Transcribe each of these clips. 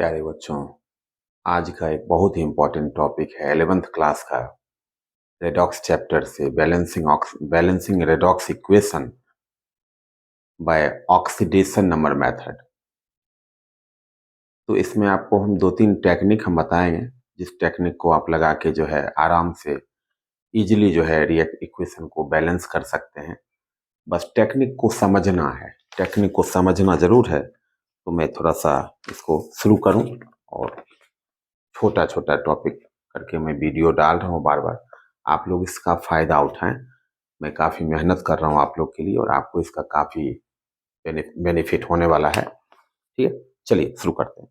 प्यारे बच्चों, आज का एक बहुत ही इम्पोर्टेंट टॉपिक है 11th क्लास का रेडॉक्स चैप्टर से balancing redox equation by oxidation number method. तो इसमें आपको हम दो तीन टेक्निक हम बताएंगे, जिस टेक्निक को आप लगा के जो है आराम से इजीली जो है रिएक्ट इक्वेशन को बैलेंस कर सकते हैं। बस टेक्निक को समझना है, टेक्निक को समझना जरूर है। तो मैं थोड़ा सा इसको शुरू करूं और छोटा छोटा टॉपिक करके मैं वीडियो डाल रहा हूँ बार बार। आप लोग इसका फायदा उठाएं। मैं काफ़ी मेहनत कर रहा हूँ आप लोग के लिए और आपको इसका काफ़ी बेनिफिट होने वाला है। ठीक है, चलिए शुरू करते हैं।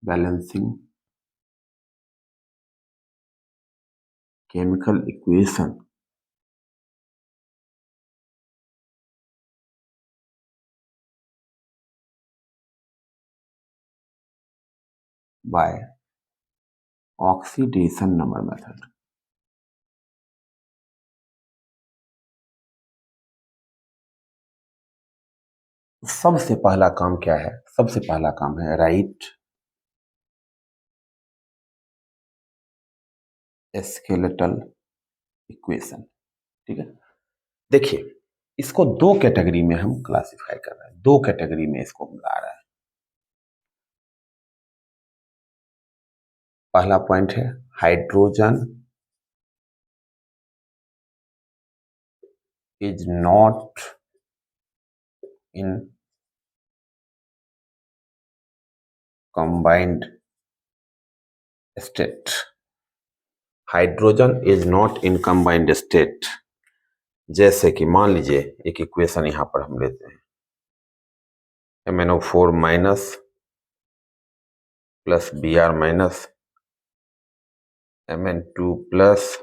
Balancing chemical equation by oxidation number method. सबसे पहला काम क्या है? सबसे पहला काम है राइट स्केलेटल इक्वेशन। ठीक है, देखिए इसको दो कैटेगरी में हम क्लासिफाई कर रहे हैं, दो कैटेगरी में इसको हम ला रहे हैं। पहला पॉइंट है hydrogen is not in combined state. Hydrogen is not in combined state. जैसे कि मान लीजिए एक इक्वेशन यहां पर हम लेते हैं MnO4 minus plus Br minus Mn2 plus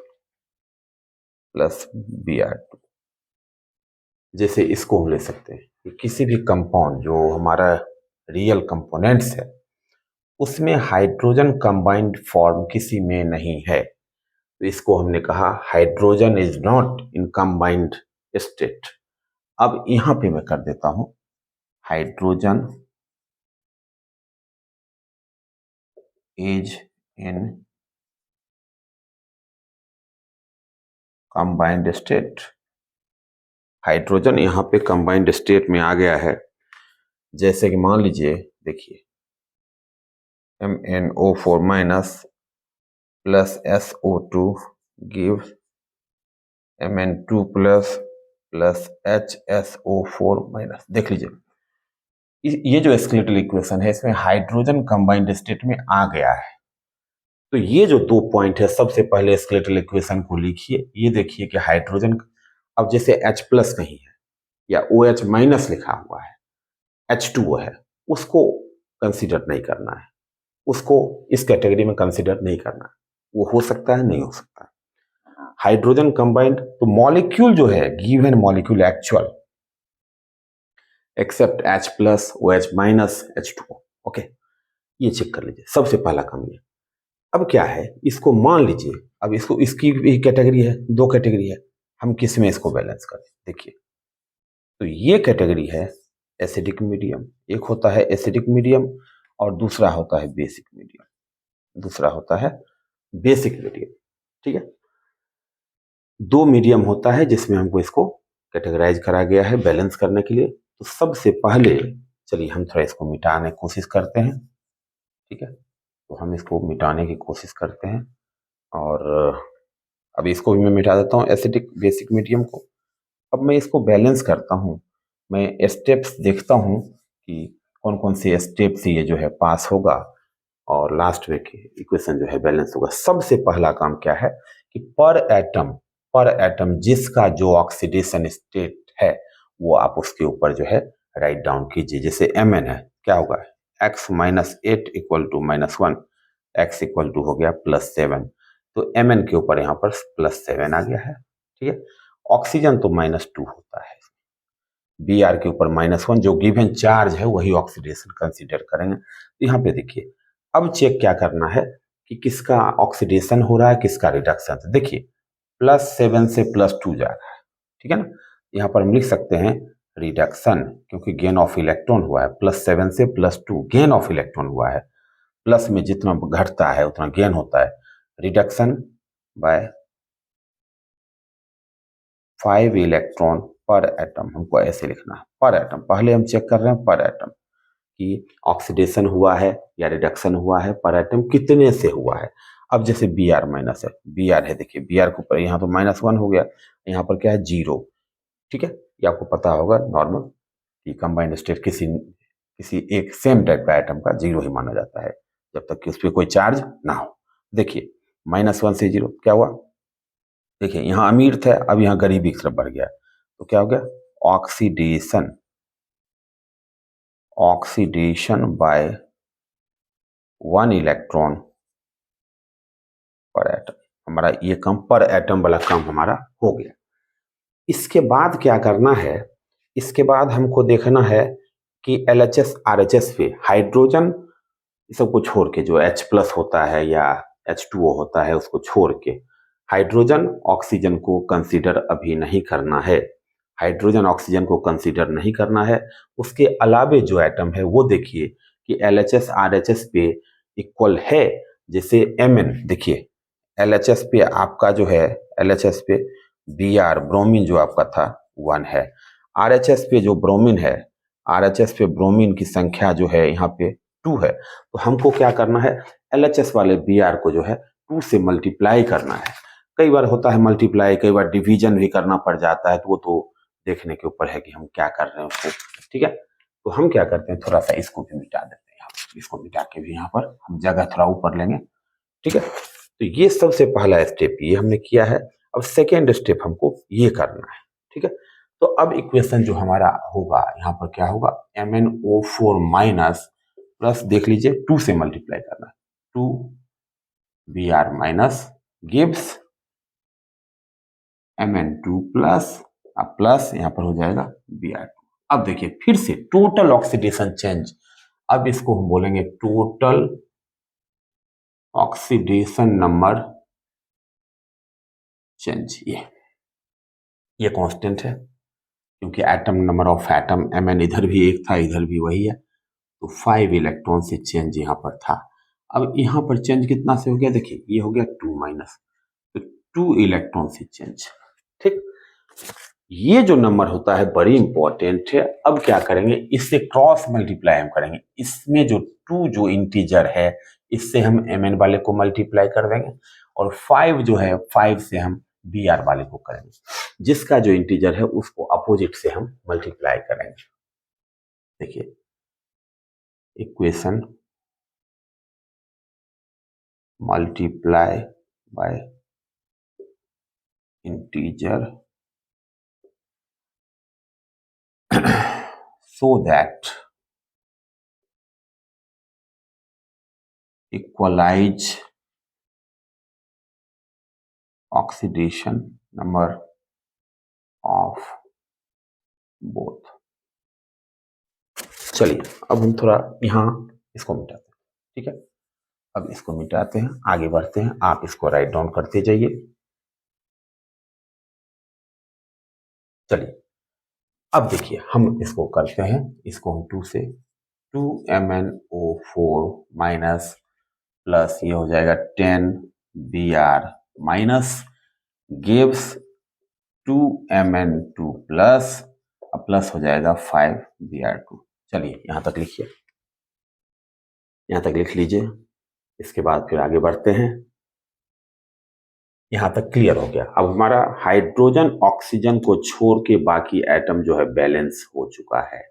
plus Br2। जैसे इसको हम ले सकते हैं कि किसी भी कंपाउंड जो हमारा रियल कंपोनेंट्स है उसमें हाइड्रोजन कंबाइंड फॉर्म किसी में नहीं है, तो इसको हमने कहा hydrogen is not in combined state. अब यहां पे मैं कर देता हूं hydrogen is in combined state. Hydrogen यहां पे कंबाइंड स्टेट में आ गया है। जैसे कि मान लीजिए, देखिए MnO4 minus plus SO2 give Mn2 plus plus HSO4 minus. देख लीजिए ये जो स्केलेटल इक्वेशन है इसमें हाइड्रोजन कंबाइंड स्टेट में आ गया है। तो ये जो दो पॉइंट है, सबसे पहले स्केलेटल इक्वेशन को लिखिए। ये देखिए कि हाइड्रोजन, अब जैसे H प्लस नहीं है या OH माइनस लिखा हुआ है, H2O है, उसको कंसीडर नहीं करना है, उसको इस कैटेगरी में कंसीडर नहीं करना है। वो हो सकता है, नहीं हो सकता है। हाइड्रोजन कंबाइंड, तो मॉलिक्यूल जो है given molecule actual except H plus OH minus H2O। Okay, ये चेक कर लीजिए, सबसे पहला काम ये। अब क्या है, इसको मान लीजिए, अब इसको इसकी भी कैटेगरी है, दो कैटेगरी है, हम किस में इसको बैलेंस करें। देखिए तो ये कैटेगरी है एसिडिक मीडियम, एक होता है एसिडिक मीडियम और दूसरा होता है बेसिक मीडियम, दूसरा होता है बेसिक मीडियम। ठीक है, दो मीडियम होता है जिसमें हमको इसको कैटेगराइज करा गया है बैलेंस करने के लिए। तो सबसे पहले चलिए हम थोड़ा इसको मिटाने की कोशिश करते हैं। ठीक है, तो हम इसको मिटाने की कोशिश करते हैं और अभी इसको भी मैं मिटा देता हूँ एसिडिक बेसिक मीडियम को। अब मैं इसको बैलेंस करता हूँ, मैं स्टेप्स देखता हूँ कि कौन कौन से स्टेप से ये जो है पास होगा और लास्ट में इक्वेशन जो है बैलेंस होगा। सबसे पहला काम क्या है कि पर एटम जिसका जो ऑक्सीडेशन स्टेट है वो आप उसके ऊपर जो है राइट डाउन कीजिए। जैसे Mn है, क्या होगा x minus 8 equal to minus 1, x equal to हो गया प्लस 7, तो Mn के ऊपर यहाँ पर प्लस 7 आ गया है। ठीक है, ऑक्सीजन तो -2 होता है, Br के ऊपर -1, जो गिवन चार्ज है वही ऑक्सीडेशन कंसीडर करेंगे। तो यहाँ पे देखिए अब चेक क्या करना है कि किसका ऑक्सीडेशन हो रहा है, किसका रिडक्शन। देखिए +7 से +2 जा रहा है, ठीक है ना। यहाँ पर हम लिख सकते हैं रिडक्शन, क्योंकि गेन ऑफ इलेक्ट्रॉन हुआ है +7 से +2 गेन ऑफ इलेक्ट्रॉन हुआ है। प्लस में जितना घटता है उतना गेन होता है। रिडक्शन बाय 5 इलेक्ट्रॉन पर एटम, हमको ऐसे लिखना है पर एटम। पहले हम चेक कर रहे हैं पर एटम कि ऑक्सीडेशन हुआ है या रिडक्शन हुआ है, पर एटम कितने से हुआ है। अब जैसे Br माइनस है, Br है, देखिए Br को ऊपर यहाँ तो -1 हो गया, यहाँ पर क्या है 0। ठीक है, ये आपको पता होगा नॉर्मल कि कंबाइंड स्टेट किसी एक सेम टाइप का एटम का 0 ही माना जाता है जब तक कि उस पर कोई चार्ज ना हो। देखिए -1 से 0 क्या हुआ, देखिए यहाँ अमीर थे, अब यहाँ गरीबी की तरफ बढ़ गया, तो क्या हो गया ऑक्सीडेशन, ऑक्सीडेशन बाय 1 इलेक्ट्रॉन पर एटम। हमारा ये काम पर एटम वाला काम हमारा हो गया। इसके बाद क्या करना है, इसके बाद हमको देखना है कि LHS RHS पे हाइड्रोजन सबको छोड़ के, जो H+ होता है या H2O होता है उसको छोड़ के, हाइड्रोजन ऑक्सीजन को कंसीडर अभी नहीं करना है। हाइड्रोजन ऑक्सीजन को कंसीडर नहीं करना है। उसके अलावे जो एटम है वो देखिए कि LHS RHS पे इक्वल है। जैसे Mn, देखिए LHS पे आपका जो है, LHS पे Br ब्रोमीन जो आपका था 1 है, RHS पे जो ब्रोमीन है, RHS पे ब्रोमीन की संख्या जो है यहाँ पे 2 है। तो हमको क्या करना है, LHS वाले Br को जो है 2 से मल्टीप्लाई करना है। कई बार होता है मल्टीप्लाई, कई बार डिवीजन भी करना पड़ जाता है, तो वो तो देखने के ऊपर है कि हम क्या कर रहे हैं उसको। ठीक है, तो हम क्या करते हैं, थोड़ा सा इसको भी मिटा देते हैं, यहाँ पर इसको मिटा के भी यहाँ पर हम जगह थोड़ा ऊपर लेंगे। ठीक है, तो ये सबसे पहला स्टेप ये हमने किया है। अब सेकेंड स्टेप हमको ये करना है। ठीक है, तो अब इक्वेशन जो हमारा होगा यहाँ पर क्या होगा, MnO4 माइनस प्लस, देख लीजिए 2 से मल्टीप्लाई करना है, 2 Br minus gives Mn2 plus, अब प्लस यहाँ पर हो जाएगा Br2। अब देखिए फिर से टोटल ऑक्सीडेशन चेंज, अब इसको हम बोलेंगे टोटल ऑक्सीडेशन नंबर चेंज। ये कांस्टेंट है क्योंकि atom number of atom Mn इधर भी एक था, इधर भी वही है, तो 5 इलेक्ट्रॉन से चेंज यहाँ पर था। अब यहाँ पर चेंज कितना से हो गया, देखिए ये हो गया 2 माइनस, तो 2 इलेक्ट्रॉन से चेंज। ठीक, ये जो नंबर होता है बड़ी इंपॉर्टेंट है। अब क्या करेंगे, इससे क्रॉस मल्टीप्लाई हम करेंगे, इसमें जो 2 जो इंटीजर है इससे हम Mn वाले को मल्टीप्लाई कर देंगे, और 5 जो है 5 से हम Br वाले को करेंगे, जिसका जो इंटीजर है उसको अपोजिट से हम मल्टीप्लाई करेंगे। देखिए equation multiply by integer so that equalize oxidation number of both। चलिए अब हम थोड़ा यहाँ इसको मिटाते हैं। ठीक है, अब इसको मिटाते हैं, आगे बढ़ते हैं, आप इसको राइट डाउन करते जाइए। चलिए अब देखिए हम इसको करते हैं, इसको हम 2 से 2MnO4 माइनस प्लस ये हो जाएगा 10 Br minus gives 2Mn2 plus, अब प्लस हो जाएगा 5 Br2। चलिए यहाँ तक लिखिए, यहाँ तक लिख लीजिए, इसके बाद फिर आगे बढ़ते हैं। यहाँ तक क्लियर हो गया। अब हमारा हाइड्रोजन ऑक्सीजन को छोड़ के बाकी एटम जो है बैलेंस हो चुका है।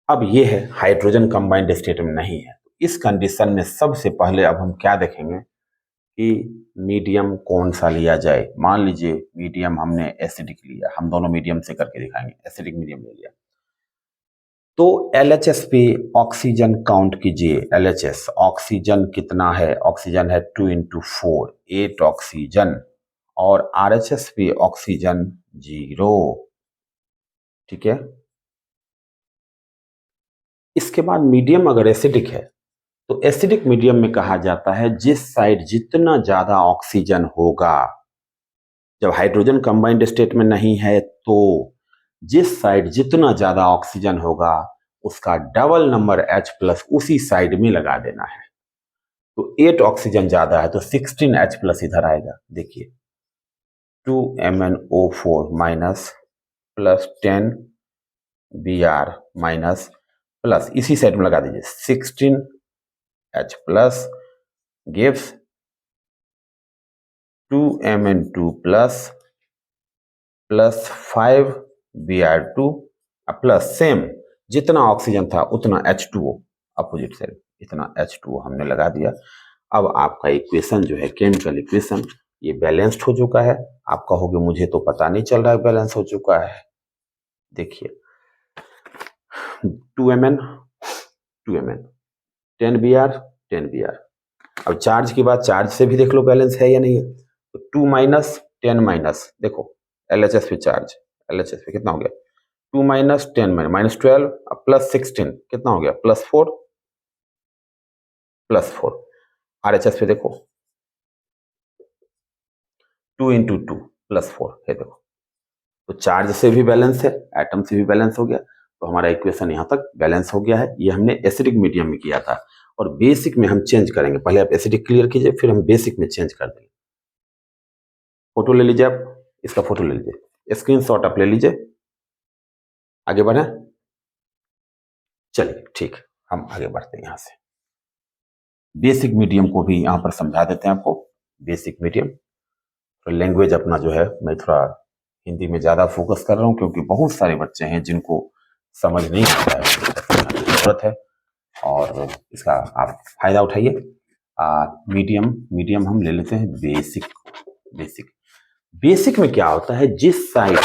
अब ये है हाइड्रोजन कंबाइंड स्टेट में नहीं है। इस कंडीशन में सबसे पहले अब हम क्या देखेंगे कि मीडियम कौन सा लिया जाए। मान लीजिए मीडियम हमने एसिडिक लिया, हम दोनों मीडियम से करके दिखाएंगे, एसिडिक मीडियम ले लिया, तो LHS पे ऑक्सीजन काउंट कीजिए। LHS ऑक्सीजन कितना है, ऑक्सीजन है 2 × 4 8 ऑक्सीजन, और RHS पे ऑक्सीजन 0। ठीक है, इसके बाद मीडियम अगर एसिडिक है तो एसिडिक मीडियम में कहा जाता है जिस साइड जितना ज्यादा ऑक्सीजन होगा जब हाइड्रोजन कंबाइंड स्टेट में नहीं है तो जिस साइड जितना ज्यादा ऑक्सीजन होगा उसका डबल नंबर H+ उसी साइड में लगा देना है। तो 8 ऑक्सीजन ज्यादा है तो 16 H+ इधर आएगा। देखिए 2MnO4 minus plus 10 Br minus plus इसी साइड में लगा दीजिए 16 H+ gives 2Mn2 plus 5 Br2 plus same जितना ऑक्सीजन था उतना H2O अपोजिट साइड इतना H2O हमने लगा दिया। अब आपका इक्वेशन जो है केमिकल इक्वेशन ये बैलेंस्ड हो चुका है। आप कहोगे मुझे तो पता नहीं चल रहा है बैलेंस हो चुका है। देखिए 2Mn 10 Br। अब चार्ज के बाद चार्ज से भी देख लो बैलेंस है या नहीं है। तो 2 माइनस 10 माइनस देखो LHS पे चार्ज LHS पे कितना हो गया 2 माइनस 10 माइनस 12 प्लस 16 कितना हो गया प्लस 4 RHS पे देखो 2 इंटू 2 प्लस 4 है देखो। तो चार्ज से भी बैलेंस है एटम से भी बैलेंस हो गया। तो हमारा इक्वेशन यहाँ तक बैलेंस हो गया है। ये हमने एसिडिक मीडियम में किया था और बेसिक में हम चेंज करेंगे। पहले आप एसिडिक क्लियर कीजिए फिर हम बेसिक में चेंज कर देंगे। फोटो ले लीजिए आप इसका फोटो ले लीजिए स्क्रीनशॉट आप ले लीजिए। आगे बढ़े चलिए ठीक हम आगे बढ़ते हैं यहाँ से। बेसिक मीडियम को भी यहाँ पर समझा देते हैं आपको। बेसिक मीडियम तो लैंग्वेज अपना जो है मैं थोड़ा हिंदी में ज़्यादा फोकस कर रहा हूँ क्योंकि बहुत सारे बच्चे हैं जिनको समझ नहीं आता है जरूरत है और इसका आप फायदा उठाइए। मीडियम हम ले लेते हैं बेसिक में क्या होता है जिस साइड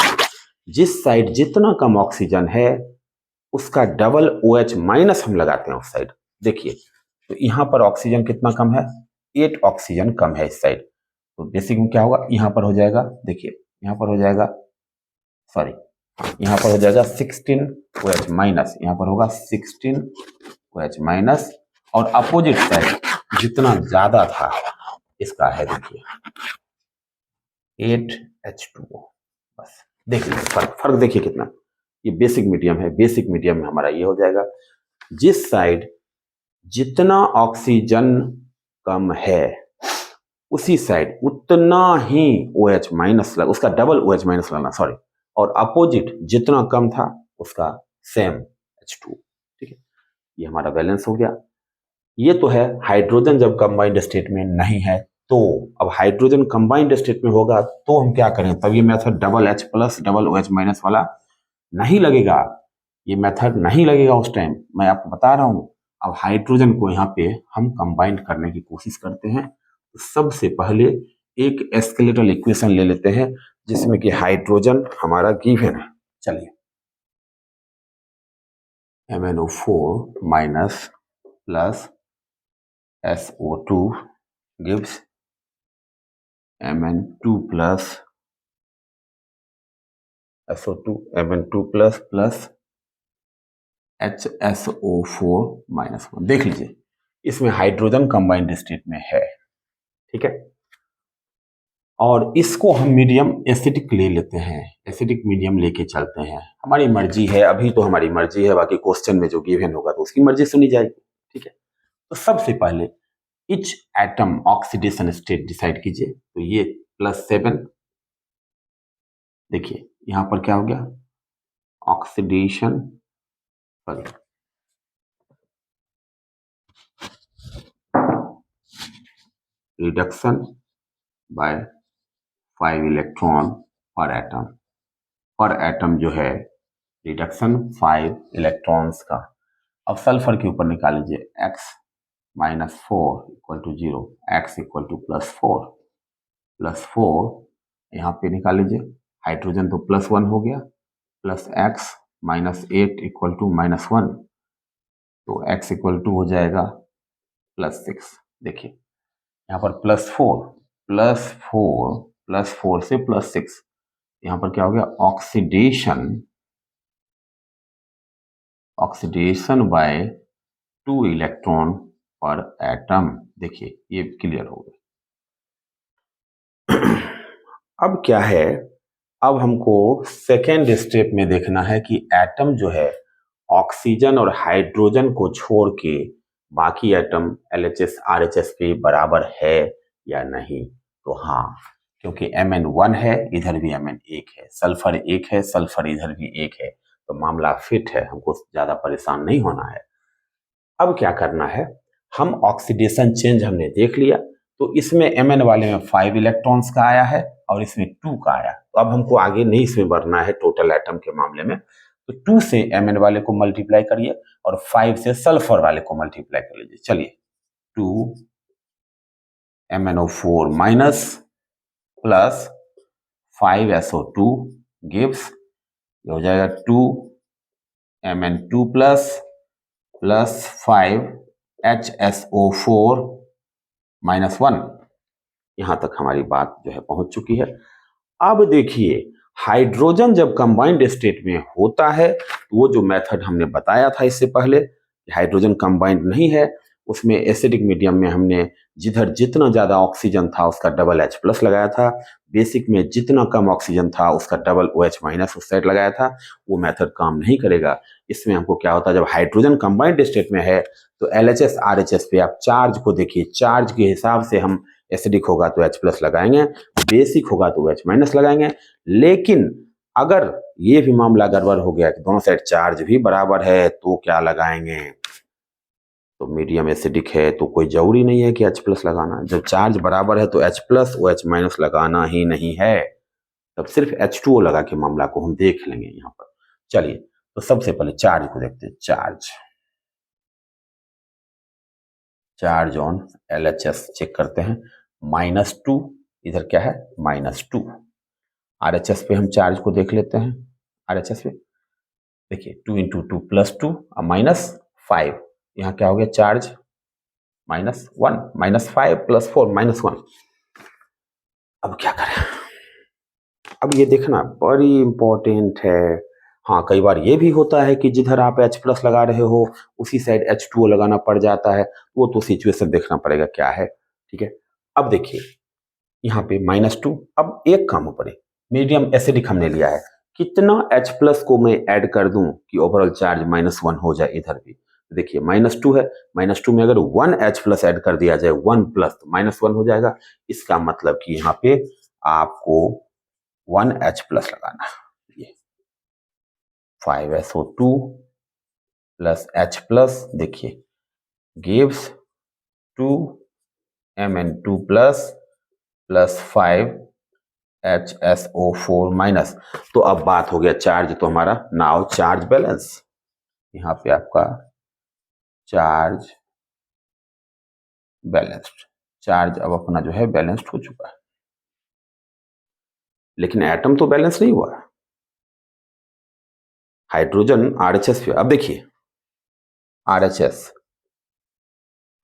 जितना कम ऑक्सीजन है उसका डबल OH- हम लगाते हैं उस साइड। देखिए तो यहाँ पर ऑक्सीजन कितना कम है 8 ऑक्सीजन कम है इस साइड। तो बेसिक में क्या होगा यहाँ पर हो जाएगा देखिए यहाँ पर हो जाएगा सॉरी यहाँ पर हो जाएगा 16 OH-, यहाँ पर होगा 16 OH- और अपोजिट साइड जितना ज्यादा था इसका है देखिए 8 H2O। बस देखिए फर्क देखिए कितना। ये बेसिक मीडियम है। बेसिक मीडियम में हमारा ये हो जाएगा जिस साइड जितना ऑक्सीजन कम है उसी साइड उतना ही OH- लगा उसका डबल OH- लगना सॉरी और अपोजिट जितना कम था उसका सेम H2। ठीक है ये हमारा बैलेंस हो गया। ये तो है हाइड्रोजन जब कंबाइंड स्टेट में नहीं है। तो अब हाइड्रोजन कंबाइंड स्टेट में होगा तो हम क्या करें तब ये method double H+ double OH- वाला नहीं लगेगा। ये मेथड नहीं लगेगा उस टाइम मैं आपको बता रहा हूं। अब हाइड्रोजन को यहाँ पे हम कंबाइन करने की कोशिश करते हैं। तो सबसे पहले एक स्केलेटल इक्वेशन ले लेते हैं जिसमें कि हाइड्रोजन हमारा गिवन है। चलिए MnO4 minus plus SO2 gives Mn2 plus SO2 Mn2 plus HSO4-1। देख लीजिए इसमें हाइड्रोजन कंबाइंड स्टेट में है। ठीक है और इसको हम मीडियम एसिडिक ले लेते हैं। एसिडिक मीडियम लेके चलते हैं। हमारी मर्जी है अभी तो हमारी मर्जी है बाकी क्वेश्चन में जो गिवन होगा तो उसकी मर्जी सुनी जाएगी। ठीक है तो सबसे पहले etch atom oxidation state decide कीजिए। तो ये +7 देखिए यहां पर क्या हो गया oxidation sorry reduction by 5 electron पर एटम जो है रिडक्शन 5 इलेक्ट्रॉन्स का। अब सल्फर के ऊपर निकाल लीजिए x-4 equal to 0 x equal to +4 यहाँ पे निकाल लीजिए। हाइड्रोजन तो +1 हो गया प्लस x-8 इक्वल टू -1 तो x इक्वल टू हो जाएगा +6। देखिए यहाँ पर +4 से +6 यहाँ पर क्या हो गया ऑक्सीडेशन बाय 2 इलेक्ट्रॉन पर एटम। देखिए ये क्लियर हो गया। अब क्या है, अब हमको सेकेंड स्टेप में देखना है कि एटम जो है ऑक्सीजन और हाइड्रोजन को छोड़ के बाकी एटम LHS RHS पे बराबर है या नहीं। तो हाँ, क्योंकि Mn1 है, इधर भी Mn एक है, सल्फर एक है, सल्फर इधर भी एक है, तो मामला फिट है, हमको ज्यादा परेशान नहीं होना है। अब क्या करना है, हम ऑक्सीडेशन चेंज हमने देख लिया, तो इसमें Mn वाले में 5 इलेक्ट्रॉन्स का आया है और इसमें 2 का आया। तो अब हमको आगे नहीं इसमें बढ़ना है टोटल एटम के मामले में, तो 2 से Mn वाले को मल्टीप्लाई करिए और 5 से सल्फर वाले को मल्टीप्लाई कर लीजिए। चलिए, 2 MnO4 minus plus 5 SO2 gives, ये हो जाएगा 2 Mn2 प्लस 5 HSO4 -1। यहां तक हमारी बात जो है पहुंच चुकी है। अब देखिए, हाइड्रोजन जब कंबाइंड स्टेट में होता है, तो वो जो मेथड हमने बताया था इससे पहले, हाइड्रोजन कंबाइंड नहीं है, उसमें एसिडिक मीडियम में हमने जिधर जितना ज्यादा ऑक्सीजन था उसका डबल H+ लगाया था, बेसिक में जितना कम ऑक्सीजन था उसका डबल OH- उस साइड लगाया था। वो मेथड काम नहीं करेगा। इसमें हमको क्या होता है, जब हाइड्रोजन कंबाइंड स्टेट में है तो LHS RHS पे आप चार्ज को देखिए, चार्ज के हिसाब से हम एसिडिक होगा तो H+ लगाएंगे, बेसिक होगा तो OH- लगाएंगे। लेकिन अगर ये भी मामला गड़बड़ हो गया कि दोनों साइड चार्ज भी बराबर है तो क्या लगाएंगे, तो मीडियम एसिडिक है तो कोई जरूरी नहीं है कि H+ लगाना। जब चार्ज बराबर है तो H+ OH- लगाना ही नहीं है, तब सिर्फ H2O लगा के मामला को हम देख लेंगे यहाँ पर। चलिए, तो सबसे पहले चार्ज को देखते हैं। चार्ज ऑन LHS चेक करते हैं, -2, इधर क्या है -2। RHS पे हम चार्ज को देख लेते हैं। RHS पे देखिए 2 × 2 +2 और -5, यहाँ क्या हो गया चार्ज -1, -5 + 4 -1। अब क्या करें, अब ये देखना बड़ी इंपॉर्टेंट है। हाँ, कई बार ये भी होता है कि जिधर आप H+ लगा रहे हो उसी साइड H2O लगाना पड़ जाता है, वो तो सिचुएशन देखना पड़ेगा क्या है। ठीक है, अब देखिए यहाँ पे -2। अब एक काम ऊपर, मीडियम एसिडिक हमने लिया है, कितना H+ को मैं ऐड कर दूं कि ओवरऑल चार्ज -1 हो जाए इधर भी। देखिए -2 है, -2 में अगर 1 H+ ऐड कर दिया जाए, 1 प्लस तो -1 हो जाएगा। इसका मतलब कि यहाँ पे आपको 1 H+ लगाना है। ये 5SO2 प्लस H+ देखिए gives 2 Mn2 plus 5 HSO4 minus. तो अब बात हो गया चार्ज, तो हमारा नाउ चार्ज बैलेंस, यहाँ पे आपका चार्ज बैलेंस्ड, चार्ज अब अपना जो है बैलेंस्ड हो चुका है, लेकिन एटम तो बैलेंस नहीं हुआ। हाइड्रोजन RHS पे, अब देखिए RHS,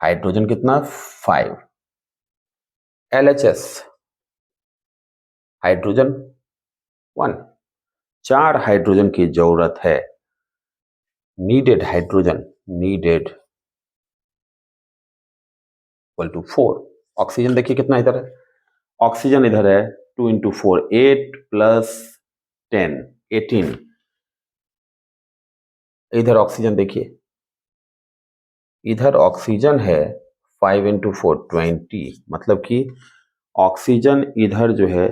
हाइड्रोजन कितना 5, LHS हाइड्रोजन 1, 4 हाइड्रोजन की जरूरत है। Needed hydrogen needed equal to 4। Oxygen देखिए कितना इधर है, ऑक्सीजन इधर है 2 × 4 8 प्लस 10 18। इधर ऑक्सीजन देखिए, इधर ऑक्सीजन है 5 × 4 20, मतलब कि ऑक्सीजन इधर जो है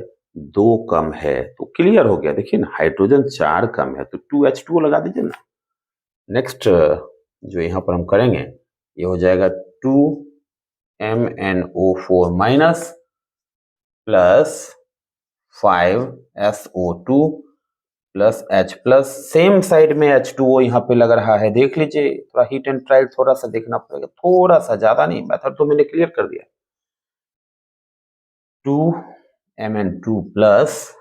2 कम है, तो क्लियर हो गया। देखिए ना, हाइड्रोजन 4 कम है तो 2H2O लगा दीजिए ना। नेक्स्ट जो यहाँ पर हम करेंगे, ये हो जाएगा 2 MnO4 minus plus 5 SO2 plus H+, same side में H2O यहाँ पे लग रहा है, देख लीजिए। थोड़ा हीट एंड ट्रायल थोड़ा सा देखना पड़ेगा, थोड़ा सा, ज्यादा नहीं, मेथड तो मैंने क्लियर कर दिया। 2 Mn2 प्लस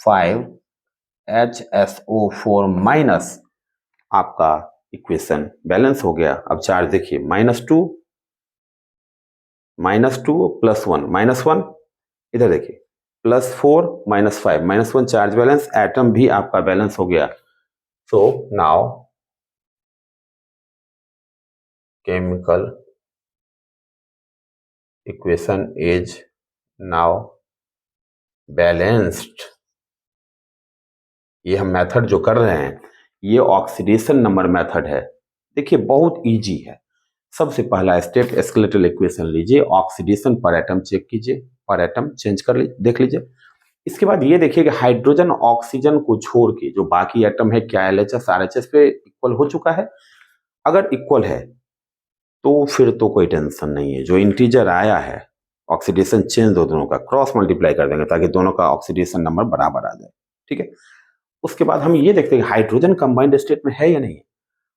5 HSO4 माइनस, आपका इक्वेशन बैलेंस हो गया। अब चार्ज देखिए -2 प्लस 1 -1, इधर देखिए +4 -5 -1, चार्ज बैलेंस, एटम भी आपका बैलेंस हो गया। So now chemical equation is now balanced, ये हम मेथड जो कर रहे हैं ये ऑक्सीडेशन नंबर मेथड है। देखिए बहुत इजी है। सबसे पहला स्टेप स्केलेटल इक्वेशन लीजिए, ऑक्सीडेशन पर एटम चेक कीजिए, पर एटम चेंज कर लीजिए, देख लीजिए। इसके बाद ये देखिए कि हाइड्रोजन ऑक्सीजन को छोड़ के जो बाकी एटम है क्या LHS RHS पे इक्वल हो चुका है। अगर इक्वल है तो फिर तो कोई टेंशन नहीं है। जो इंटीजर आया है ऑक्सीडेशन चेंज दो दोनों का क्रॉस मल्टीप्लाई कर देंगे ताकि दोनों का ऑक्सीडेशन नंबर बराबर आ जाए। ठीक है, उसके बाद हम ये देखते हैं हाइड्रोजन कंबाइंड स्टेट में है या नहीं।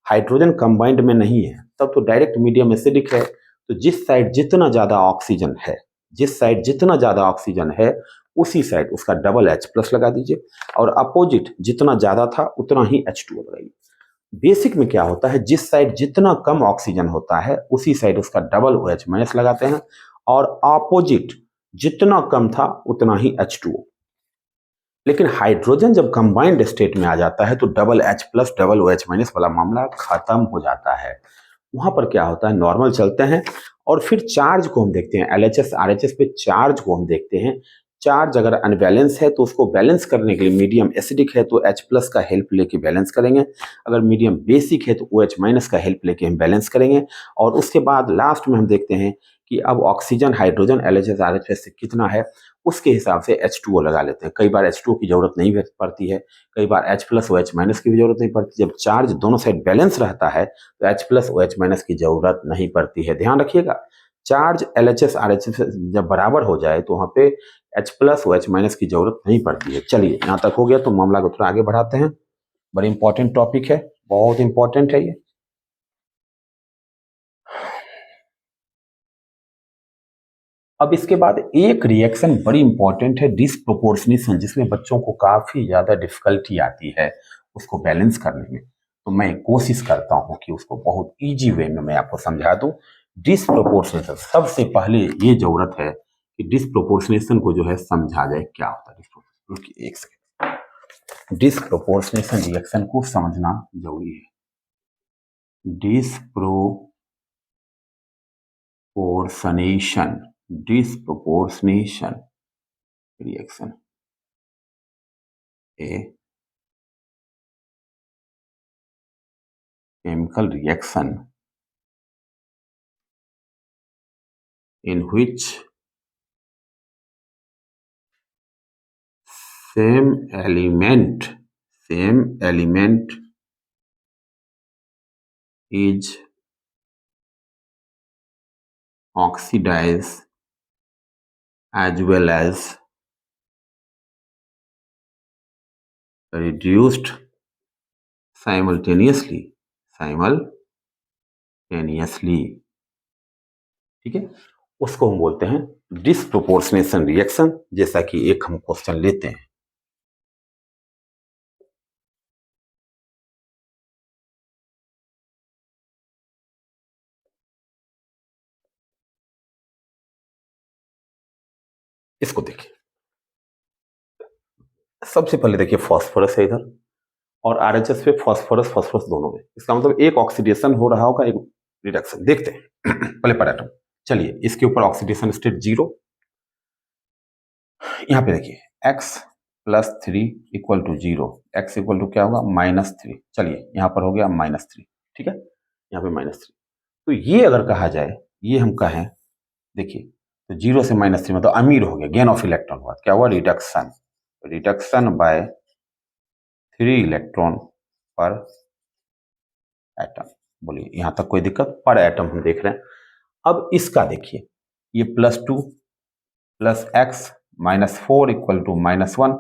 हाइड्रोजन कंबाइंड में नहीं है तब तो डायरेक्ट मीडियम एसिडिक है। तो जिस साइड जितना ज्यादा ऑक्सीजन है, जिस साइड जितना ज्यादा ऑक्सीजन है उसी साइड उसका डबल H+ लगा दीजिए, और अपोजिट जितना ज्यादा था उतना ही H2O लगाइए। बेसिक में क्या होता है, जिस साइड जितना कम ऑक्सीजन होता है उसी साइड उसका डबल OH- लगाते हैं, और अपोजिट जितना कम था उतना ही H2O। लेकिन हाइड्रोजन जब कंबाइंड स्टेट में आ जाता है तो डबल H+ डबल OH- वाला मामला खत्म हो जाता है। वहां पर क्या होता है, नॉर्मल चलते हैं और फिर चार्ज को हम देखते हैं। LHS RHS पे चार्ज को हम देखते हैं। चार्ज अगर अनबैलेंस है तो उसको बैलेंस करने के लिए, मीडियम एसिडिक है तो H+ का हेल्प लेके बैलेंस करेंगे, अगर मीडियम बेसिक है तो OH- का हेल्प लेके हम बैलेंस करेंगे। और उसके बाद लास्ट में हम देखते हैं कि अब ऑक्सीजन हाइड्रोजन LHS RHS से कितना है, उसके हिसाब से H2O लगा लेते हैं। कई बार H2O की जरूरत नहीं पड़ती है, कई बार H+ OH- की भी जरूरत नहीं पड़ती। जब चार्ज दोनों साइड बैलेंस रहता है तो H+ OH- की जरूरत नहीं पड़ती है। ध्यान रखिएगा, चार्ज LHS RHS जब बराबर हो जाए तो वहां पे H+ OH- की जरूरत नहीं पड़ती है। चलिए यहां तक हो गया तो मामला को थोड़ा आगे बढ़ाते हैं। बड़ी इंपॉर्टेंट टॉपिक है, बहुत इंपॉर्टेंट है ये। अब इसके बाद एक रिएक्शन बड़ी इंपॉर्टेंट है, डिसप्रोपोर्शनेशन, जिसमें बच्चों को काफी ज्यादा डिफिकल्टी आती है उसको बैलेंस करने में। तो मैं कोशिश करता हूं कि उसको बहुत इजी वे में मैं आपको समझा दूं। डिसप्रोपोर्शनेशन, सबसे पहले ये जरूरत है कि डिसप्रोपोर्शनेशन को जो है समझा जाए क्या होता है डिसप्रोपोर्शनेशन। रुकिए एक सेकंड, डिसप्रोपोर्शनेशन रिएक्शन को समझना जरूरी है। Disproportionation, disproportionation reaction a chemical reaction in which same element is oxidized as well as reduced simultaneously। ठीक है, उसको हम बोलते हैं डिसप्रोपोर्शनेशन रिएक्शन। जैसा कि एक हम क्वेश्चन लेते हैं, इसको देखिए। सबसे पहले देखिए फॉस्फोरस है इधर, और RHS पे फॉस्फोरस फॉस्फोरस दोनों में, इसका मतलब एक ऑक्सीडेशन हो रहा होगा, एक रिडक्शन। देखते हैं पहले पर एटम। चलिए इसके ऊपर ऑक्सीडेशन स्टेट 0। यहाँ पे देखिए x+3 equal to 0, x equal to क्या होगा -3। चलिए यहाँ पर हो गया -3। ठीक है, यहाँ पे -3। तो ये अगर कहा जाए, ये हम कहें, देखिए तो 0 से -3 मतलब अमीर हो गया, गेन ऑफ इलेक्ट्रॉन हुआ, क्या हुआ, रिडक्शन। रिडक्शन बाय 3 इलेक्ट्रॉन पर एटम। बोलिए यहां तक कोई दिक्कत, पर एटम हम देख रहे हैं। अब इसका देखिए, ये +2 + x -4 इक्वल टू -1,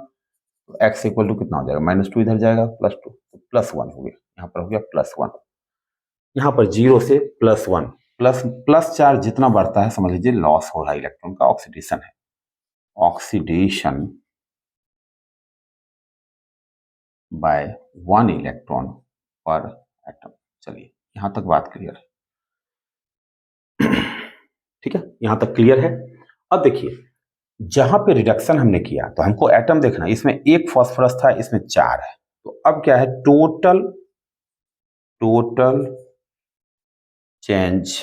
तो x इक्वल टू कितना हो जाएगा, -2 इधर जाएगा, +2 तो +1 हो गया, यहाँ पर हो गया +1। यहाँ पर 0 से +1, प्लस चार्ज जितना बढ़ता है समझ लीजिए लॉस हो रहा है इलेक्ट्रॉन का, ऑक्सीडेशन है। ऑक्सीडेशन बाय 1 इलेक्ट्रॉन पर एटम। चलिए यहां तक बात क्लियर है। ठीक है, यहां तक क्लियर है। अब देखिए जहां पे रिडक्शन हमने किया तो हमको एटम देखना, इसमें एक फास्फोरस था, इसमें 4 है। तो अब क्या है, total change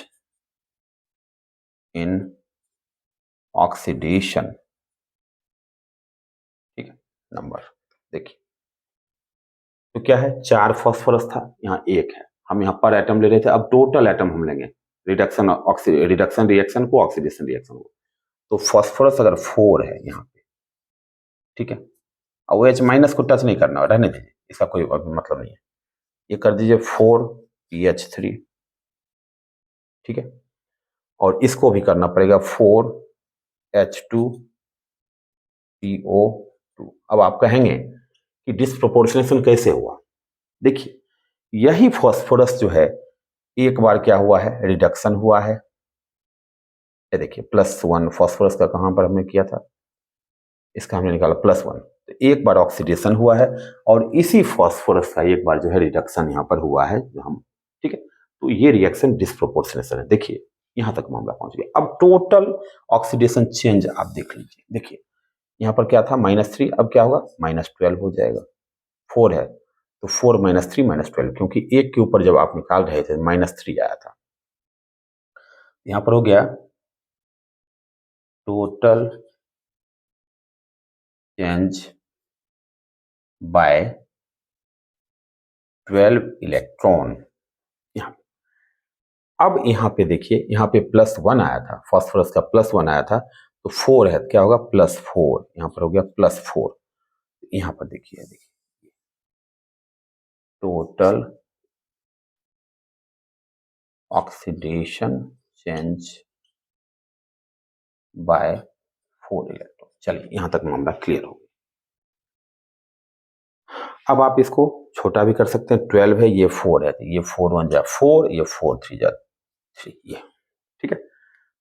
in oxidation number. देखिए तो क्या है, 4 फास्फोरस था, यहाँ 1 है, हम यहाँ पर एटम ले रहे थे, अब टोटल एटम हम लेंगे रिडक्शन रिएक्शन को, ऑक्सीडेशन रिएक्शन को। तो फास्फोरस अगर 4 है यहाँ पे, ठीक है, और वो H माइनस को टच नहीं करना, रहने दीजिए, इसका कोई मतलब नहीं है। ये कर दीजिए 4PH3, ठीक है, और इसको भी करना पड़ेगा 4H2PO2। अब आप कहेंगे कि डिस्प्रोपोर्शनेशन कैसे हुआ? देखिए यही फास्फोरस जो है एक बार क्या हुआ है, रिडक्शन हुआ है। ये देखिए +1 फास्फोरस का कहां पर हमने किया था, इसका हमने निकाला +1। तो एक बार ऑक्सीडेशन हुआ है और इसी फास्फोरस का एक बार जो है रिडक्शन यहां पर हुआ है, जो हम, ठीक है, तो ये रिएक्शन डिस्प्रोपोर्शनेशन है। देखिए यहां तक मामला पहुंच गया। अब टोटल ऑक्सीडेशन चेंज आप देख लीजिए। देखिए यहां पर क्या था, -3, अब क्या होगा, -12 हो जाएगा। 4 है तो 4 - 3 - 12, क्योंकि एक के ऊपर जब आप निकाल रहे थे -3 आया था। यहां पर हो गया टोटल चेंज बाय 12 इलेक्ट्रॉन। यहाँ अब यहाँ पे देखिए, यहाँ पे +1 आया था, फास्फोरस का +1 आया था, तो 4 है, क्या होगा, +4, यहाँ पर हो गया +4। यहाँ पर देखिए total oxidation change bye 4 electron. चलिए यहाँ तक मामला क्लियर हो गया। अब आप इसको छोटा भी कर सकते हैं, 12 है, ये 4 है, ये 4 1 जा 4, ये 4 3 जा 3, ये, ठीक है।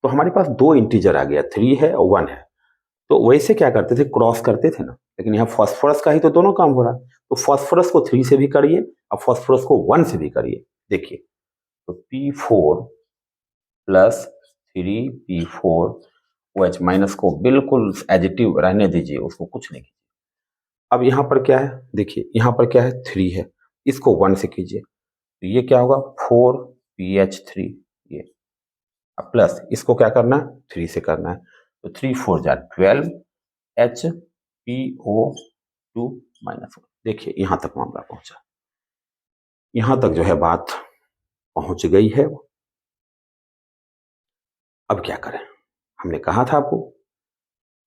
तो हमारे पास 2 इंटीजर आ गया, 3 है और 1 है। तो वैसे क्या करते थे, क्रॉस करते थे ना, लेकिन यहाँ फास्फोरस का ही तो दोनों काम हो रहा है, तो फास्फोरस को 3 से भी करिए और फास्फोरस को 1 से भी करिए। देखिए तो P4 + 3P4, OH माइनस को बिल्कुल एडिटिव रहने दीजिए, उसको कुछ नहीं कीजिए। अब यहाँ पर क्या है, देखिए यहाँ पर क्या है, 3 है, इसको 1 से कीजिए, तो ये क्या होगा, 4PH3, ये अब प्लस इसको क्या करना है, 3 से करना है, तो 3 4 जा 12 HPO2 -1। देखिए यहां तक मामला पहुंचा, यहां तक जो है बात पहुंच गई है। अब क्या करें, हमने कहा था आपको,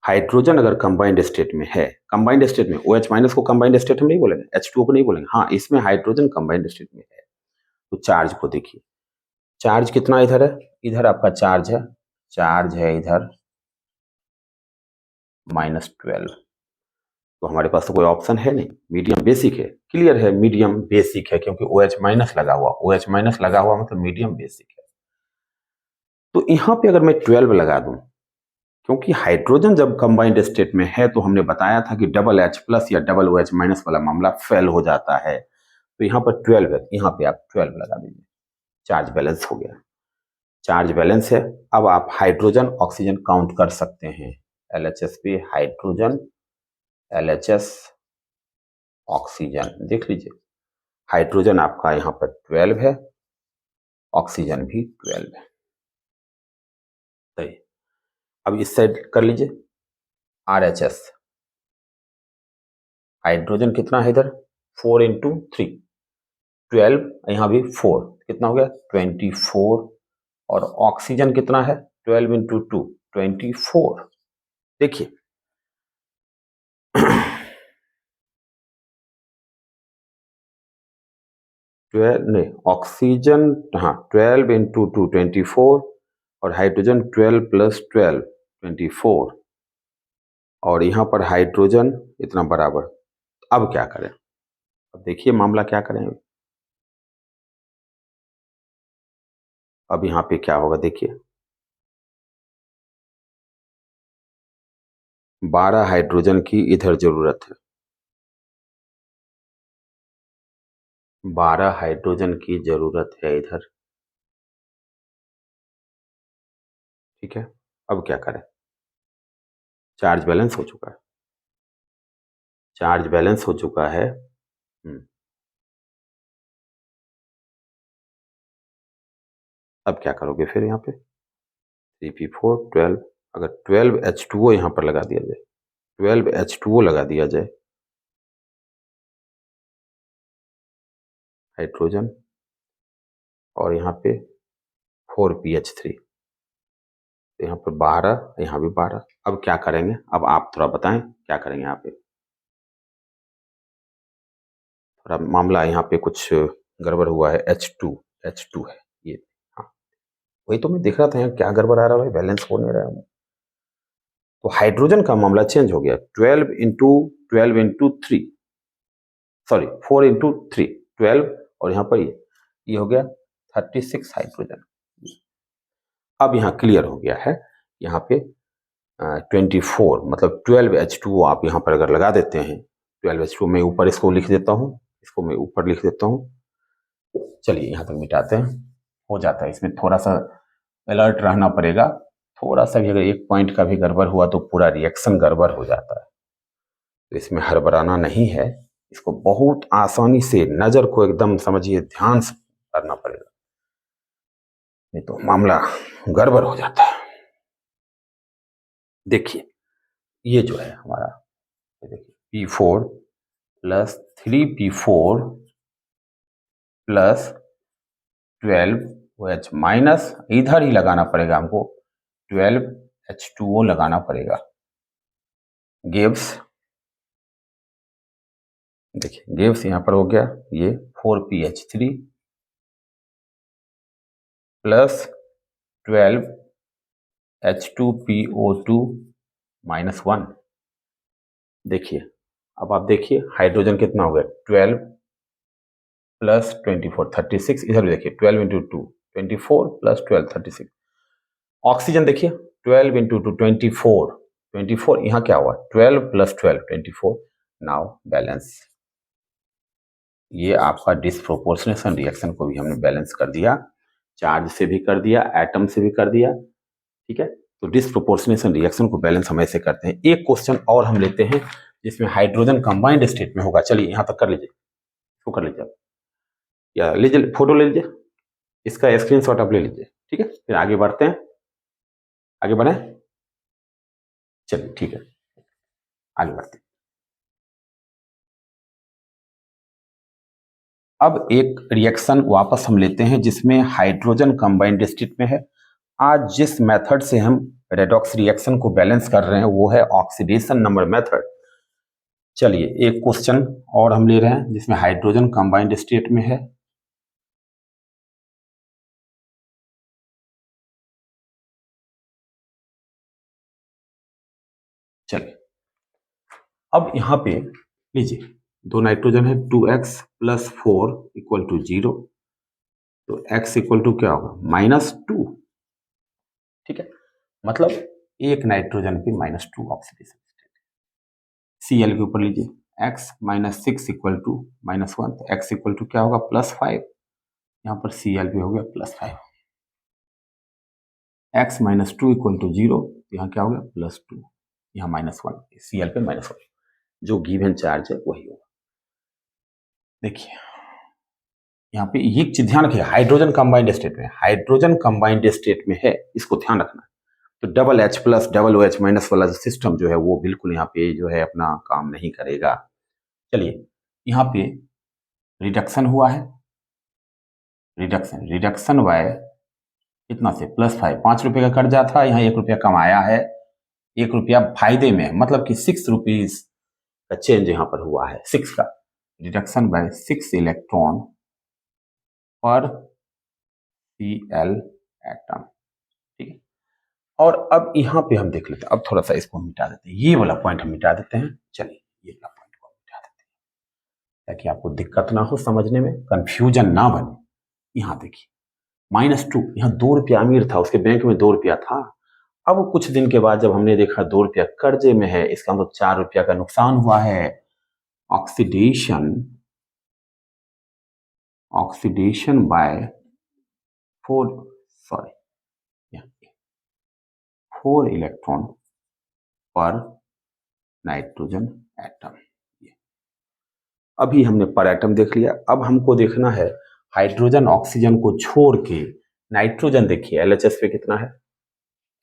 हाइड्रोजन अगर कंबाइंड स्टेट में है, कंबाइंड स्टेट में OH माइनस को कंबाइंड स्टेट हम नहीं बोलेंगे, H2O को नहीं बोलेंगे, हाँ इसमें हाइड्रोजन कंबाइंड स्टेट में है, तो चार्ज को देखिए, चार्ज कितना इधर है, इधर आपका चार्ज है इधर -12। तो हमारे पास तो कोई ऑप्शन है नहीं, मीडियम बेसिक है, क्लियर है, मीडियम बेसिक है, क्योंकि OH माइनस लगा हुआ, OH माइनस लगा हुआ मतलब मीडियम बेसिक है। तो यहां पे अगर मैं 12 लगा दूं, क्योंकि हाइड्रोजन जब कंबाइंड स्टेट में है तो हमने बताया था कि H+ या OH माइनस वाला मामला फेल हो जाता है, तो यहाँ पर 12 है, यहाँ पे आप 12 लगा दीजिए, चार्ज बैलेंस हो गया, चार्ज बैलेंस है। अब आप हाइड्रोजन ऑक्सीजन काउंट कर सकते हैं, LHS पे हाइड्रोजन, LHS ऑक्सीजन, देख लीजिए, हाइड्रोजन आपका यहाँ पर 12 है, ऑक्सीजन भी 12 है, सही। अब इस साइड कर लीजिए, RHS, हाइड्रोजन कितना है इधर, 4 × 3, 12, यहाँ भी 4, कितना हो गया 24, और ऑक्सीजन कितना है 12 × 2, 24। देखिए नहीं, ऑक्सीजन, हाँ 12 × 2 24, और हाइड्रोजन 12 + 12 24, और यहाँ पर हाइड्रोजन इतना बराबर। अब क्या करें, अब देखिए मामला क्या करें, अब यहाँ पे क्या होगा, देखिए 12 हाइड्रोजन की इधर जरूरत है, 12 हाइड्रोजन की जरूरत है इधर, ठीक है। अब क्या करें, चार्ज बैलेंस हो चुका है, चार्ज बैलेंस हो चुका है। अब क्या करोगे फिर, यहाँ पे 3P4 12, अगर 12H2O यहाँ पर लगा दिया जाए, 12H2O लगा दिया जाए, हाइड्रोजन और यहाँ पे 4pH3, तो यहाँ पे 12, यहाँ भी 12। अब क्या करेंगे, अब आप थोड़ा बताएं क्या करेंगे यहाँ पे। थोड़ा मामला यहाँ पे कुछ गड़बड़ हुआ है, H2 है ये। हाँ वही तो मैं देख रहा था यहाँ क्या गड़बड़ आ रहा है भाई, बैलेंस हो नहीं रहा है। तो हाइड्रोजन का मामला चेंज हो गया, 12 सॉरी 4 × 3 12, और यहाँ पर ये हो गया 36 हाइड्रोजन। अब यहाँ क्लियर हो गया है, यहाँ पे 24 मतलब 12H2 आप यहाँ पर अगर लगा देते हैं, 12H2 मैं ऊपर इसको लिख देता हूँ, इसको मैं ऊपर लिख देता हूँ। चलिए यहाँ तक मिटाते हैं, हो जाता है। इसमें थोड़ा सा अलर्ट रहना पड़ेगा, थोड़ा सा भी अगर एक पॉइंट का भी गड़बड़ हुआ तो पूरा रिएक्शन गड़बड़ हो जाता है। तो इसमें हड़बड़ाना नहीं है, इसको बहुत आसानी से नजर को एकदम समझिए ध्यान से करना पड़ेगा, नहीं तो मामला गड़बड़ हो जाता है। देखिए ये जो है हमारा, देखिए P4 + 3P4 + 12OH माइनस, इधर ही लगाना पड़ेगा हमको, 12H2O लगाना पड़ेगा। गिव्स, देखिए गिव्स यहाँ पर हो गया ये 4pH3 + 12H2PO2 - 1। देखिए अब आप देखिए हाइड्रोजन कितना हो गया, 12 + 24 36, इधर भी देखिए 12 × 2 24 + 12 36। ऑक्सीजन देखिए 12 × 2 24 24, यहाँ क्या हुआ 12 + 12 24। नाउ बैलेंस, ये आपका डिस्प्रोपोर्शनेशन रिएक्शन को भी हमने बैलेंस कर दिया, चार्ज से भी कर दिया, एटम से भी कर दिया, ठीक है। तो डिस्प्रोपोर्शनेशन रिएक्शन को बैलेंस हम ऐसे करते हैं। एक क्वेश्चन और हम लेते हैं जिसमें हाइड्रोजन कंबाइंड स्टेट में होगा। चलिए यहाँ तक कर लीजिए, इसको कर लीजिए या लीजिए फोटो ले लीजिए, इसका स्क्रीनशॉट आप ले लीजिए, ठीक है। फिर आगे बढ़ते हैं, आगे बढ़े, चलिए ठीक है आगे बढ़ते हैं। अब एक रिएक्शन वापस हम लेते हैं जिसमें हाइड्रोजन कंबाइंड स्टेट में है। आज जिस मेथड से हम रेडॉक्स रिएक्शन को बैलेंस कर रहे हैं वो है ऑक्सीडेशन नंबर मेथड। चलिए एक क्वेश्चन और हम ले रहे हैं जिसमें हाइड्रोजन कंबाइंड स्टेट में है। चलिए अब यहाँ पे लीजिए, दो नाइट्रोजन है, 2x + 4 = 0, तो x = क्या होगा -2, ठीक है। मतलब एक नाइट्रोजन पे -2 ऑक्सीडेशन स्टेट। Cl के ऊपर लीजिए, x - 6 = -1, तो x = क्या होगा +5, यहाँ पर Cl भी हो गया +5। x - 2 = 0, तो यहाँ क्या हो गया +2, यहाँ -1, Cl पे -1, जो गिवन चार्ज है वही होगा। देखिए यहाँ पे ये चीज ध्यान रखिए, हाइड्रोजन कंबाइंड स्टेट में, हाइड्रोजन कंबाइंड स्टेट में है, इसको ध्यान रखना। तो H + OH- वाला सिस्टम जो है वो बिल्कुल यहाँ पे जो है अपना काम नहीं करेगा। चलिए यहाँ पे रिडक्शन हुआ है, रिडक्शन बाय कितना से +5, 5 रुपए का कर्जा था, यहाँ 1 रुपया कमाया है, 1 रुपया फायदे में, मतलब कि 6 रुपीज का चेंज यहाँ पर हुआ है, 6 का रिडक्शन बाय 6 इलेक्ट्रॉन पर Cl एटम, ठीक है। और अब यहाँ पे हम देख लेते हैं, अब थोड़ा सा इसको हम मिटा देते हैं, ये वाला पॉइंट हम मिटा देते हैं। चलिए ये वाला पॉइंट को मिटा देते हैं ताकि आपको दिक्कत ना हो समझने में, कंफ्यूजन ना बने। यहाँ देखिए -2, यहाँ 2 रुपया अमीर था, उसके बैंक में 2 रुपया था। अब कुछ दिन के बाद जब हमने देखा 2 रुपया कर्जे में है, इसका मतलब 4 रुपया का नुकसान हुआ है। ऑक्सीडेशन बाय 4 इलेक्ट्रॉन पर नाइट्रोजन एटम। अभी हमने पर एटम देख लिया, अब हमको देखना है हाइड्रोजन ऑक्सीजन को छोड़ के नाइट्रोजन। देखिए LHS पे कितना है,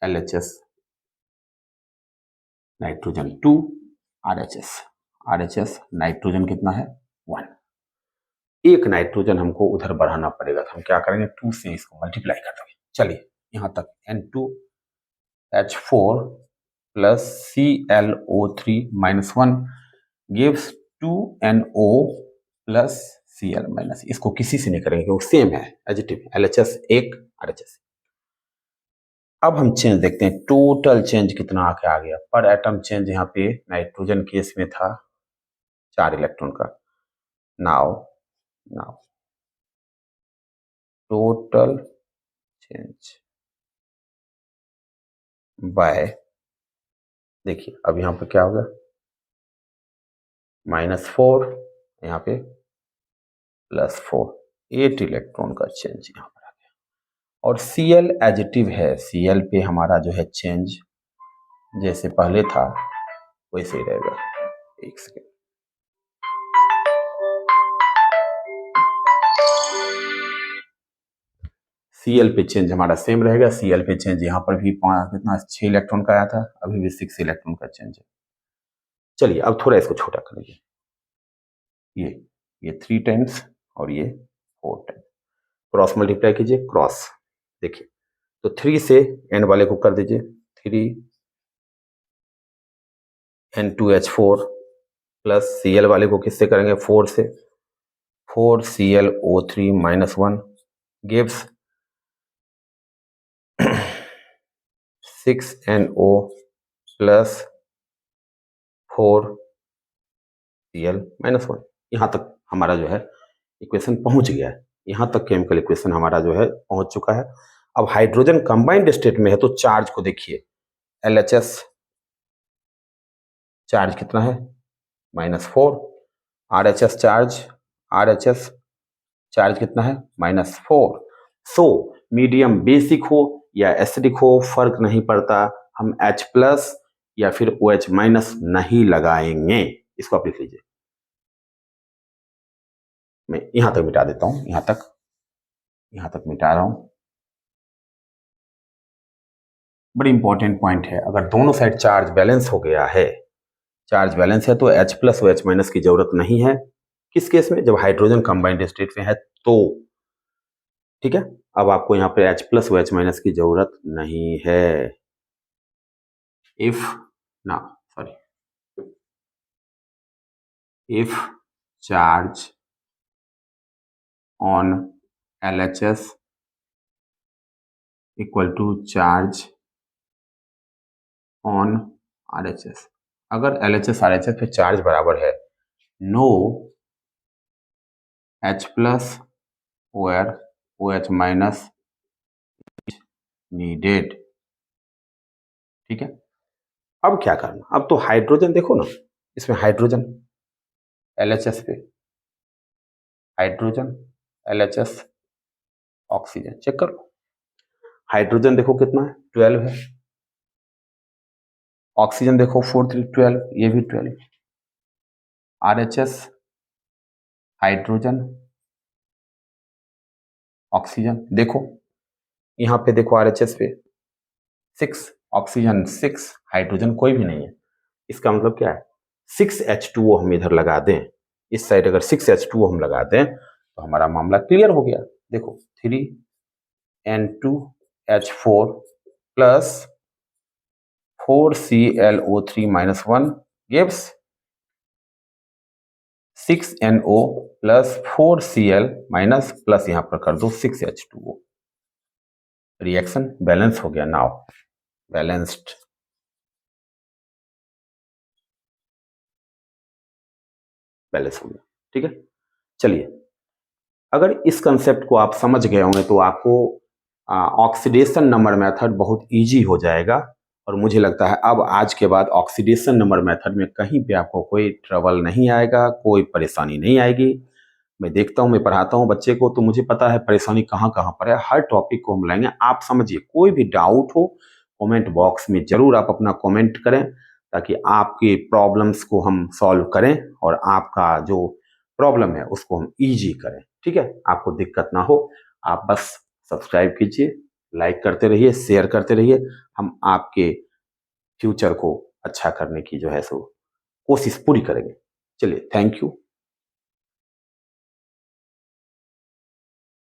LHS नाइट्रोजन 2, RHS नाइट्रोजन कितना है 1। एक नाइट्रोजन हमको उधर बढ़ाना पड़ेगा, तो हम क्या करेंगे, 2 से इसको मल्टीप्लाई कर देंगे। चलिए यहां तक N2H4 plus ClO3 minus 1 gives 2NO plus Cl minus, इसको किसी से नहीं करेंगे क्योंकि सेम है, एडिटिव, LHS एक RHS। अब हम चेंज देखते हैं, टोटल चेंज कितना आके आ गया। पर एटम चेंज यहाँ पे नाइट्रोजन केस में था 4 इलेक्ट्रॉन का। नाउ टोटल चेंज बाय, देखिए अब यहाँ पे क्या होगा, -4 यहाँ पे +4, 8 इलेक्ट्रॉन का चेंज यहाँ पर आ गया। और Cl एडिटिव है, Cl पे हमारा जो है चेंज जैसे पहले था वैसे ही रहेगा। एक सेकेंड, Cl पे चेंज हमारा सेम रहेगा। Cl पे चेंज यहाँ पर भी कितना 6 इलेक्ट्रॉन का आया था, अभी भी 6 इलेक्ट्रॉन का चेंज है। चलिए अब थोड़ा इसको छोटा करेंगे, ये 3 टाइम्स और ये 4 टाइम्स, क्रॉस मल्टीप्लाई कीजिए, क्रॉस देखिए, तो 3 से एंड वाले को कर दीजिए, 3N2H4 प्लस Cl वाले को किससे करेंगे, 4 से, 4ClO3 minus 1 gives 6NO plus 4Cl minus 1। यहाँ तक हमारा जो है इक्वेशन पहुंच गया है, यहाँ तक केमिकल इक्वेशन हमारा जो है पहुंच चुका है। अब हाइड्रोजन कंबाइंड स्टेट में है तो चार्ज को देखिए, LHS चार्ज कितना है, -4, RHS चार्ज कितना है, -4। सो मीडियम बेसिक हो या एसिडिक हो फर्क नहीं पड़ता, हम H प्लस या फिर OH माइनस नहीं लगाएंगे। इसको आप लिख लीजिए, मैं यहां तक मिटा देता हूं, यहां तक मिटा रहा हूं। बड़ी इंपॉर्टेंट पॉइंट है, अगर दोनों साइड चार्ज बैलेंस हो गया है, चार्ज बैलेंस है तो H प्लस OH माइनस की जरूरत नहीं है। किस केस में, जब हाइड्रोजन कंबाइंड स्टेट में है तो, ठीक है। अब आपको यहाँ पे H प्लस OH माइनस की जरूरत नहीं है। If charge on LHS equal to charge on RHS, अगर LHS RHS पे चार्ज बराबर है, नो H प्लस और OH माइनस नीडेड, ठीक है। अब क्या करना, अब तो हाइड्रोजन देखो ना, इसमें हाइड्रोजन LHS पे, हाइड्रोजन LHS ऑक्सीजन चेक करो, हाइड्रोजन देखो कितना है, 12 है, ऑक्सीजन देखो 4 3 12, ये भी 12, RHS हाइड्रोजन ऑक्सीजन देखो, यहां पे देखो RHS पे 6, ऑक्सीजन 6, हाइड्रोजन कोई भी नहीं है। इसका मतलब क्या है, 6H2O हम इधर लगा दें, इस साइड अगर 6H2O हम लगा दें तो हमारा मामला क्लियर हो गया। देखो 3N2H4 plus 4ClO3 minus 1 gives 6NO plus 4Cl minus, plus यहां पर कर दो 6H2O, रिएक्शन बैलेंस हो गया। नाउ बैलेंस्ड, बैलेंस हो गया, ठीक है। चलिए अगर इस कंसेप्ट को आप समझ गए होंगे तो आपको ऑक्सीडेशन नंबर मेथड बहुत इजी हो जाएगा, और मुझे लगता है अब आज के बाद ऑक्सीडेशन नंबर मेथड में कहीं पे आपको कोई ट्रबल नहीं आएगा, कोई परेशानी नहीं आएगी। मैं देखता हूँ, मैं पढ़ाता हूँ बच्चे को, तो मुझे पता है परेशानी कहाँ कहाँ पर है, हर टॉपिक को हम लाएंगे। आप समझिए, कोई भी डाउट हो कमेंट बॉक्स में जरूर आप अपना कमेंट करें, ताकि आपके प्रॉब्लम्स को हम सॉल्व करें और आपका जो प्रॉब्लम है उसको हम ईजी करें, ठीक है। आपको दिक्कत ना हो, आप बस सब्सक्राइब कीजिए, लाइक करते रहिए, शेयर करते रहिए, हम आपके फ्यूचर को अच्छा करने की जो है सो कोशिश पूरी करेंगे। चलिए, थैंक यू।